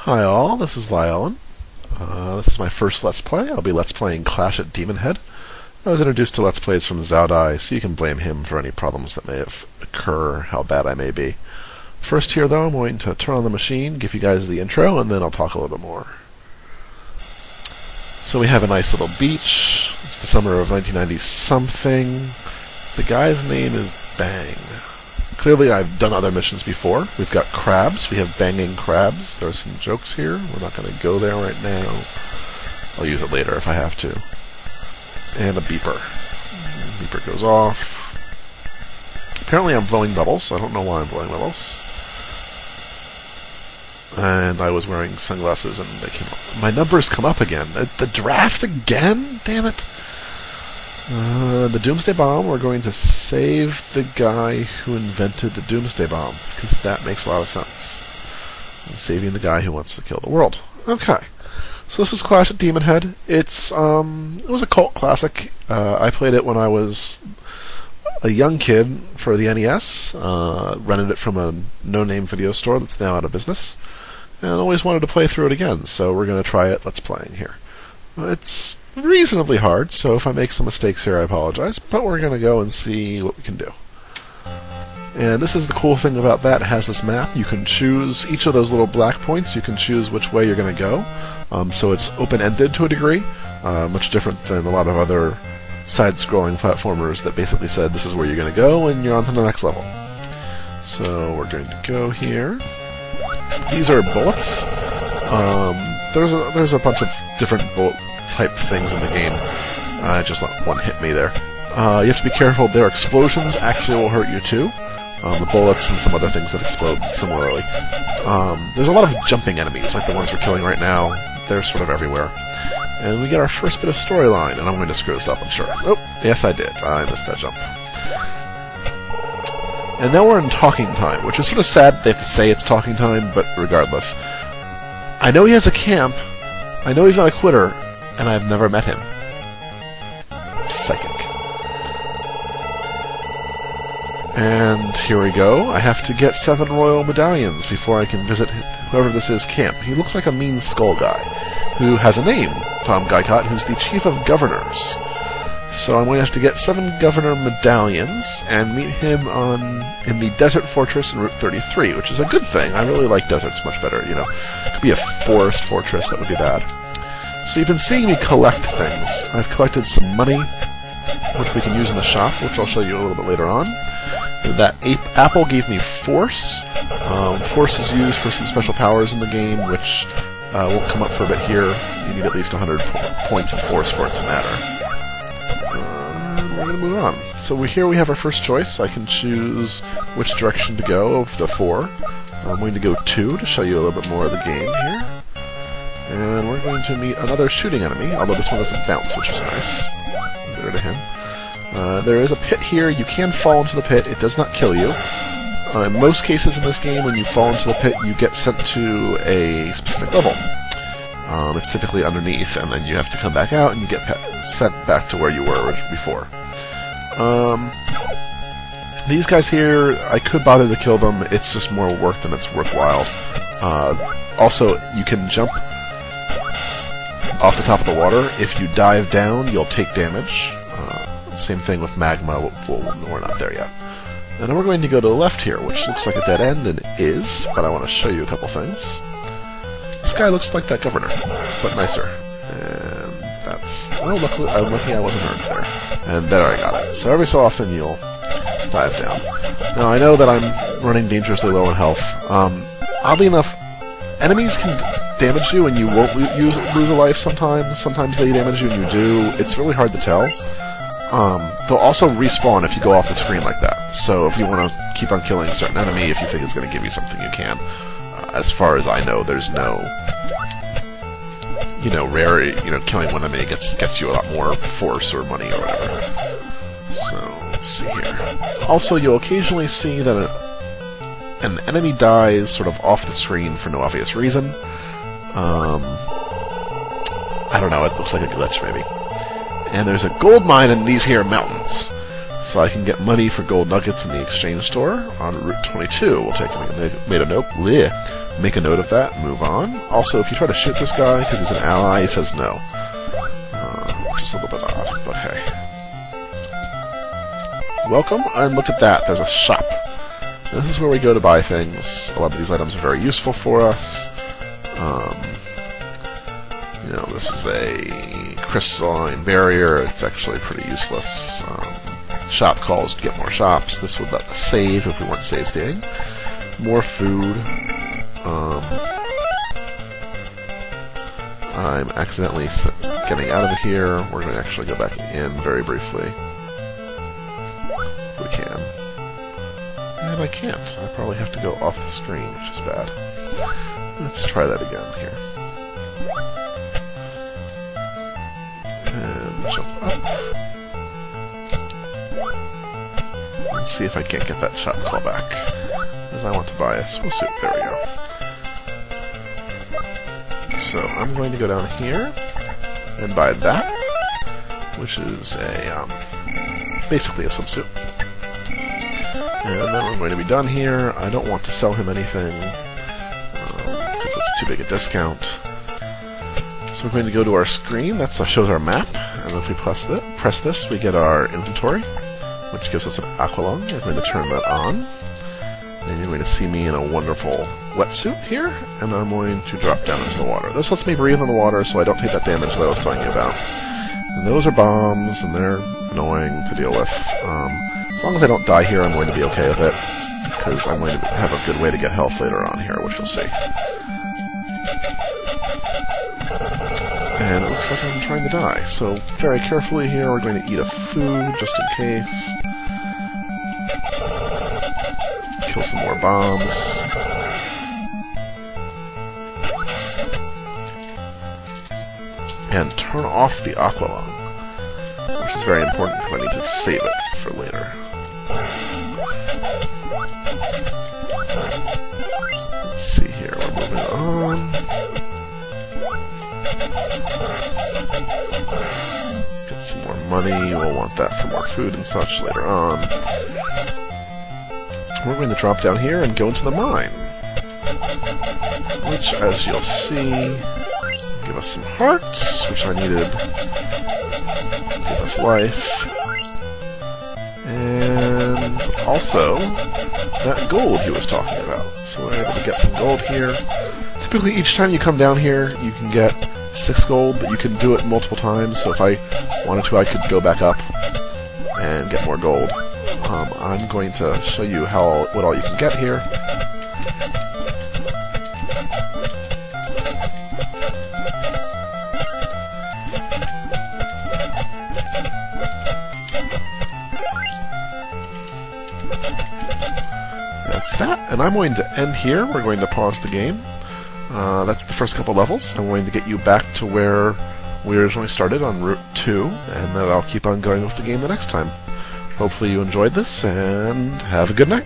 Hi all, this is Lyle. This is my first Let's Play. I'll be Let's Playing Clash at Demonhead. I was introduced to Let's Plays from Zaudai, so you can blame him for any problems that may have occur, how bad I may be. First here though, I'm going to turn on the machine, give you guys the intro, and then I'll talk a little bit more. So we have a nice little beach. It's the summer of 1990-something. The guy's name is Bang. Clearly I've done other missions before. We've got crabs. We have banging crabs. There are some jokes here. We're not going to go there right now. I'll use it later if I have to. And a beeper. Beeper goes off. Apparently I'm blowing bubbles. So I don't know why I'm blowing bubbles. And I was wearing sunglasses and they came up. My numbers come up again. The draft again? Damn it. The Doomsday Bomb, we're going to save the guy who invented the Doomsday Bomb, because that makes a lot of sense. I'm saving the guy who wants to kill the world. Okay. So this is Clash at Demonhead. It was a cult classic. I played it when I was a young kid for the NES, rented it from a no-name video store that's now out of business, and always wanted to play through it again, so we're going to try it Let's Playing here. It's reasonably hard, so if I make some mistakes here, I apologize, but we're going to go and see what we can do. And this is the cool thing about that. It has this map. You can choose each of those little black points. You can choose which way you're going to go. So it's open-ended to a degree, much different than a lot of other side-scrolling platformers that basically said this is where you're going to go and you're on to the next level. So we're going to go here. These are bullets. There's a bunch of different bullet type things in the game. I just let one hit me there. You have to be careful. Their explosions actually will hurt you too. The bullets and some other things that explode similarly. There's a lot of jumping enemies, like the ones we're killing right now. They're sort of everywhere. And we get our first bit of storyline, and I'm going to screw this up, I'm sure. Oh, yes I did. I missed that jump. And now we're in talking time, which is sort of sad they have to say it's talking time, but regardless. I know he has a camp, I know he's not a quitter, and I've never met him. Psychic. And here we go. I have to get 7 royal medallions before I can visit whoever this is camp. He looks like a mean skull guy, who has a name, Tom Guycott, who's the chief of governors. So I'm going to have to get 7 governor medallions and meet him in the desert fortress in Route 33, which is a good thing. I really like deserts much better, you know. It could be a forest fortress, that would be bad. So you've been seeing me collect things. I've collected some money, which we can use in the shop, which I'll show you a little bit later on. That apple gave me force. Force is used for some special powers in the game, which won't come up for a bit here. You need at least 100 points of force for it to matter. We're going to move on. So here we have our first choice. I can choose which direction to go of the 4. I'm going to go 2 to show you a little bit more of the game here. And we're going to meet another shooting enemy, although this one doesn't bounce, which is nice. Get rid of him. There is a pit here. You can fall into the pit. It does not kill you. In most cases in this game, when you fall into the pit, you get sent to a specific level. It's typically underneath, and then you have to come back out, and you get sent back to where you were before. These guys here, I could bother to kill them. It's just more work than it's worthwhile. Also, you can jump off the top of the water. If you dive down, you'll take damage. Same thing with magma. We're not there yet. And then we're going to go to the left here, which looks like a dead end, and it is, but I want to show you a couple things. This guy looks like that governor, but nicer. And that's... Oh, luckily, I'm lucky I wasn't hurt there. And there I got it. So every so often you'll dive down. Now, I know that I'm running dangerously low in health. Oddly enough, enemies can damage you and you won't lose a life sometimes. Sometimes they damage you and you do. It's really hard to tell. They'll also respawn if you go off the screen like that. So if you want to keep on killing a certain enemy, if you think it's going to give you something, you can. As far as I know, there's no, rare, killing one enemy gets you a lot more force or money or whatever. So, let's see here. Also, you'll occasionally see that an enemy dies sort of off the screen for no obvious reason. I don't know, it looks like a glitch, maybe. And there's a gold mine in these here mountains. So I can get money for gold nuggets in the exchange store on Route 22. We'll take made a note. Bleh. Make a note of that, move on. Also, if you try to shoot this guy because he's an ally, he says no. Which is a little bit odd, but hey. Welcome, and look at that, there's a shop. This is where we go to buy things. A lot of these items are very useful for us. You know, this is a crystalline barrier. It's actually pretty useless. Shop calls to get more shops. This would let us save if we weren't save stating. More food. I'm accidentally getting out of here. We're going to actually go back in very briefly. If we can. And I can't. I probably have to go off the screen, which is bad. Let's try that again here. And jump up. Let's see if I can't get that shop call back. Because I want to buy a swimsuit. There we go. So I'm going to go down here and buy that, which is a basically a swimsuit. And then we're going to be done here. I don't want to sell him anything because it's too big a discount. So we're going to go to our screen. That shows our map, and if we press this, we get our inventory, which gives us an aqualung. We're going to turn that on, and you're going to see me in a wonderful wetsuit here, and I'm going to drop down into the water. This lets me breathe in the water, so I don't take that damage that I was telling you about. And those are bombs, and they're annoying to deal with. As long as I don't die here, I'm going to be okay with it, because I'm going to have a good way to get health later on here, which you'll see. And it looks like I'm trying to die, so very carefully here, we're going to eat a food, just in case. Kill some more bombs. And turn off the aqualung, which is very important because I need to save it for later. Let's see here, we're moving on. Get some more money, we'll want that for more food and such later on. We're going to drop down here and go into the mine, which, as you'll see, give us some hearts, which I needed. Give us life. And also, that gold he was talking about. So we're able to get some gold here. Typically, each time you come down here, you can get 6 gold, but you can do it multiple times. So if I wanted to, I could go back up and get more gold. I'm going to show you what all you can get here. That's that, and I'm going to end here. We're going to pause the game. That's the first couple levels. I'm going to get you back to where we originally started on Route 2, and then I'll keep on going with the game the next time. Hopefully you enjoyed this, and have a good night.